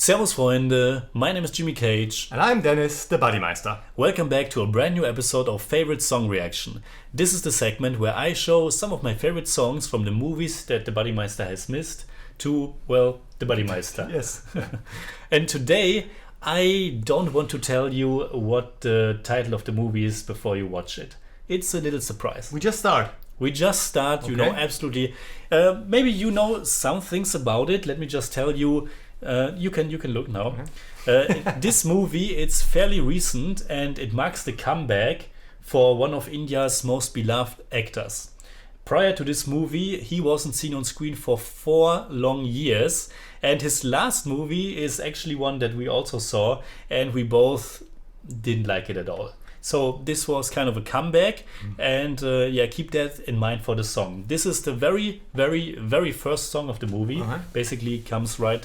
Servus Freunde, my name is Jimmy Cage. And I'm Dennis, the Bodymeister. Welcome back to a brand new episode of Favorite Song Reaction. This is the segment where I show some of my favorite songs from the movies that the Bodymeister has missed to, well, the Bodymeister. Yes. And today, I don't want to tell you what the title of the movie is before you watch it. It's a little surprise. We just start, okay. You know, absolutely. Maybe you know some things about it. Let me just tell you. You can look now. This movie, it's fairly recent and it marks the comeback for one of India's most beloved actors. Prior to this movie, he wasn't seen on screen for 4 long years, and his last movie is actually one that we also saw, and we both didn't like it at all. So this was kind of a comeback, and keep that in mind for the song. This is the very, very, very first song of the movie. Basically, comes right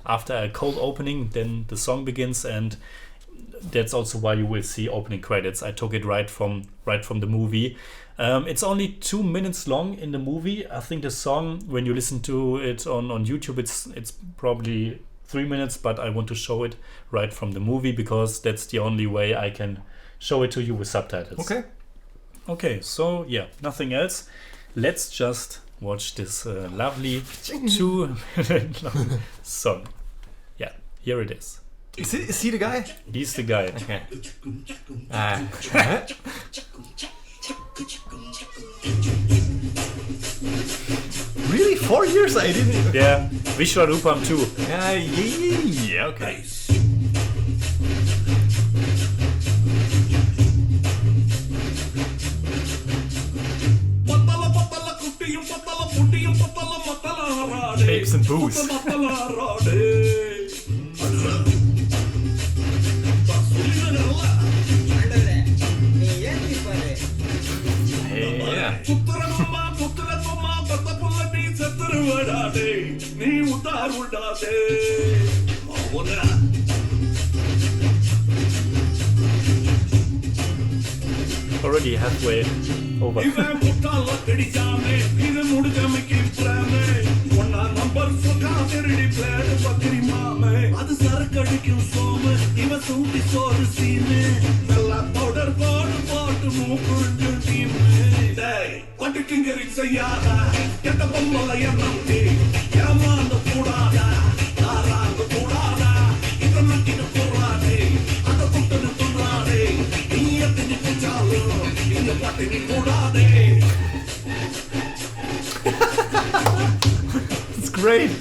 after a cold opening. Then the song begins, and that's also why you will see opening credits. I took it right from the movie. It's only 2 minutes long in the movie. I think the song, when you listen to it on YouTube, it's probably 3 minutes. But I want to show it right from the movie because that's the only way I can show it to you with subtitles. Okay, so yeah, nothing else. Let's just watch this lovely 2 minute long song. Yeah, here it is. Is he the guy? He's the guy. Okay. Really? 4 years? I didn't. Yeah, Vishwarupam too. Yeah, okay. Babes and booze. Yeah. Already halfway over. It's great.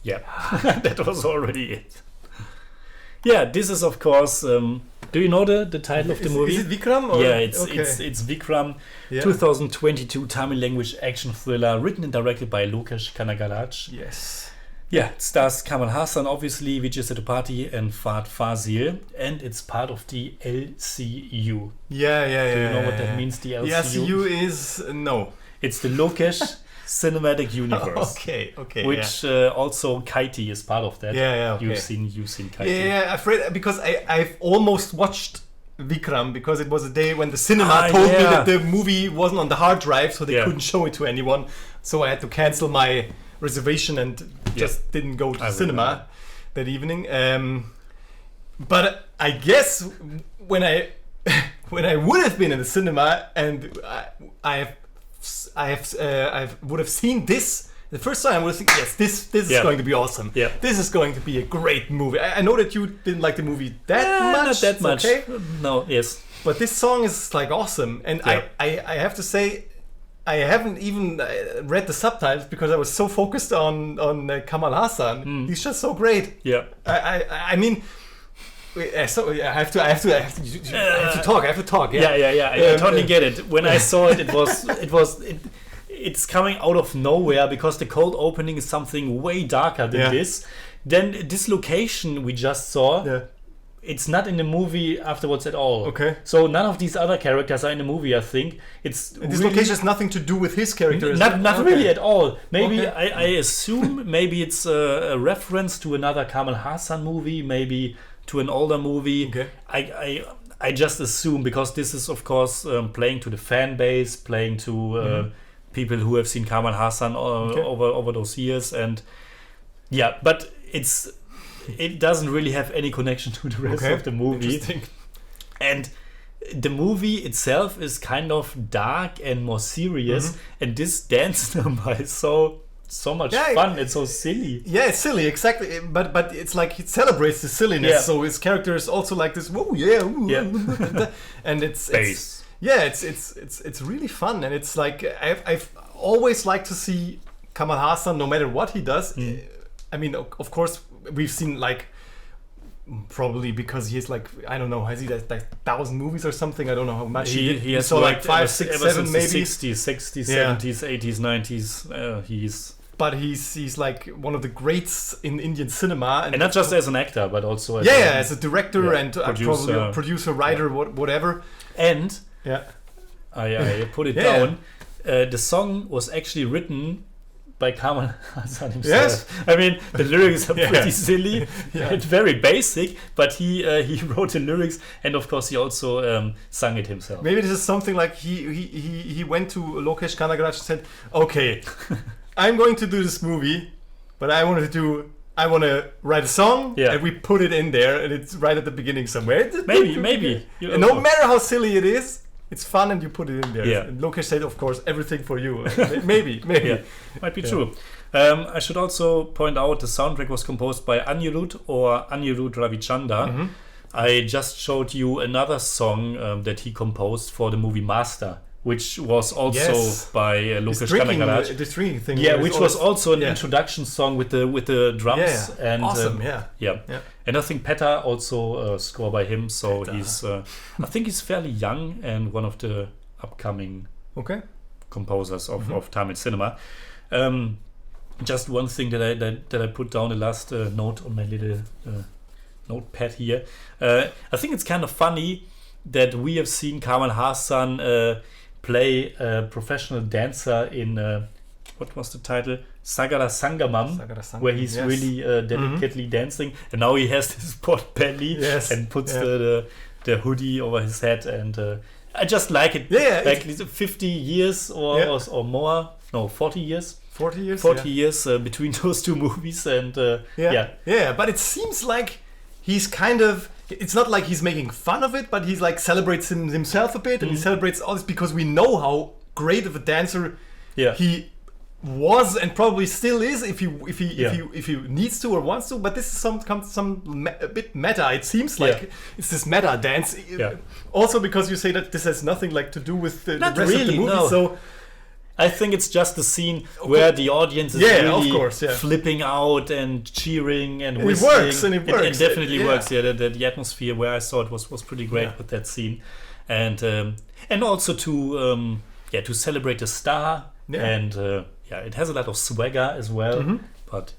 Yeah, that was already it. Yeah, this is of course. Do you know the title of the movie? Is it Vikram? Or? Yeah, it's Vikram. Yeah. 2022 Tamil language action thriller written and directed by Lokesh Kanagaraj. Yes. Yeah, it stars Kamal Haasan, obviously, Vijay Sethupathi and Fahd Fazil, and it's part of the LCU. Yeah. Do you know what that means? The LCU. The LCU is no. It's the Lokesh Cinematic Universe. Okay. Which also Kaiti is part of that. Yeah. Okay. You've seen Kaiti. Yeah, afraid because I've almost watched Vikram because it was a day when the cinema told me that the movie wasn't on the hard drive, so they couldn't show it to anyone. So I had to cancel my reservation and just didn't go to the cinema that evening. But I guess when I would have been in the cinema and I would have seen this the first time, I would think, yes, this is going to be awesome. Yeah. This is going to be a great movie. I know that you didn't like the movie that much. Not that much. Okay. No, yes. But this song is like awesome, and I have to say, I haven't even read the subtitles because I was so focused on Kamal Haasan. He's just so great. Yeah. I mean, so I have to talk. I have to talk. Yeah. I totally get it. When I saw it, it's coming out of nowhere because the cold opening is something way darker than this. then this location we just saw, it's not in the movie afterwards at all. Okay. So none of these other characters are in the movie, I think. This location has nothing to do with his character. Not really at all. Maybe I assume maybe it's a reference to another Kamal Haasan movie, maybe to an older movie. Okay. I just assume, because this is of course playing to the fan base, playing to people who have seen Kamal Haasan over those years, and but it doesn't really have any connection to the rest of the movie. And the movie itself is kind of dark and more serious, and this dance number is so much fun. It's so silly. Yeah, it's silly, exactly. But it's like it celebrates the silliness. Yeah. So his character is also like this. Whoa, and it's it's really fun, and it's like I've always liked to see Kamal Haasan, no matter what he does. I mean, of course, we've seen like probably because he's like, I don't know, has he like 1,000 movies or something? I don't know how much he has. So like 5, 6, 7 maybe. 60s, 70s, 80s, 90s. But he's like one of the greats in Indian cinema, and not just as an actor, but also as a director and probably a producer, writer, whatever. And I put it down. The song was actually written by Kamal Haasan himself. Yes. I mean, the lyrics are pretty silly and very basic, but he wrote the lyrics, and of course he also sung it himself. Maybe this is something like he went to Lokesh Kanagaraj and said, okay, I'm going to do this movie, but I want to write a song, and we put it in there, and it's right at the beginning somewhere. Maybe. And no matter how silly it is, it's fun, and you put it in there. Yeah. And Lokesh said, of course, everything for you. Maybe. Yeah. Might be true. I should also point out the soundtrack was composed by Anirudh or Anirudh Ravichandra. I just showed you another song that he composed for the movie Master, which was also by Lokesh Kanagaraj. This drinking thing. Yeah, which was also an introduction song with the drums. Yeah. And awesome, And I think Peta also score by him, so he's I think he's fairly young and one of the upcoming composers of Tamil cinema. Just one thing that I put down, the last note on my little notepad here. I think it's kind of funny that we have seen Kamal Haasan play a professional dancer in what was the title? Sagara Sangamam, where he's really delicately dancing, and now he has this pot belly and puts the hoodie over his head, and I just like it. Like 50 years or more. No, 40 years. 40 years. 40 years between those two movies, and but it seems like he's kind of. It's not like he's making fun of it, but he's like celebrates himself a bit, and he celebrates all this because we know how great of a dancer he was and probably still is if he needs to or wants to. But this is a bit meta. It seems like it's this meta dance. Also because you say that this has nothing like to do with the rest of the movie. No. So I think it's just a scene where the audience is really flipping out and cheering and whistling. It works. It definitely works. Yeah, the atmosphere where I saw it was pretty great with that scene, and also to celebrate the star, and it has a lot of swagger as well. But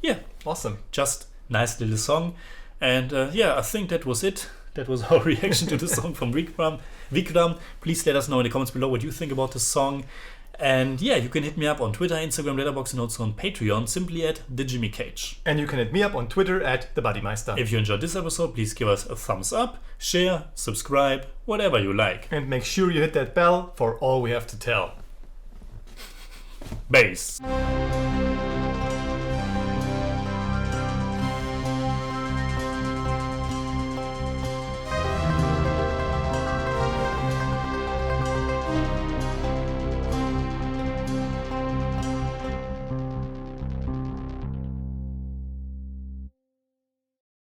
awesome. Just nice little song, and I think that was it. That was our reaction to the song from Vikram. Please let us know in the comments below what you think about the song. And you can hit me up on Twitter, Instagram, Letterboxd, and also on Patreon, simply at TheJimmyCage. And you can hit me up on Twitter at TheBuddyMeister. If you enjoyed this episode, please give us a thumbs up, share, subscribe, whatever you like. And make sure you hit that bell for all we have to tell. Bass.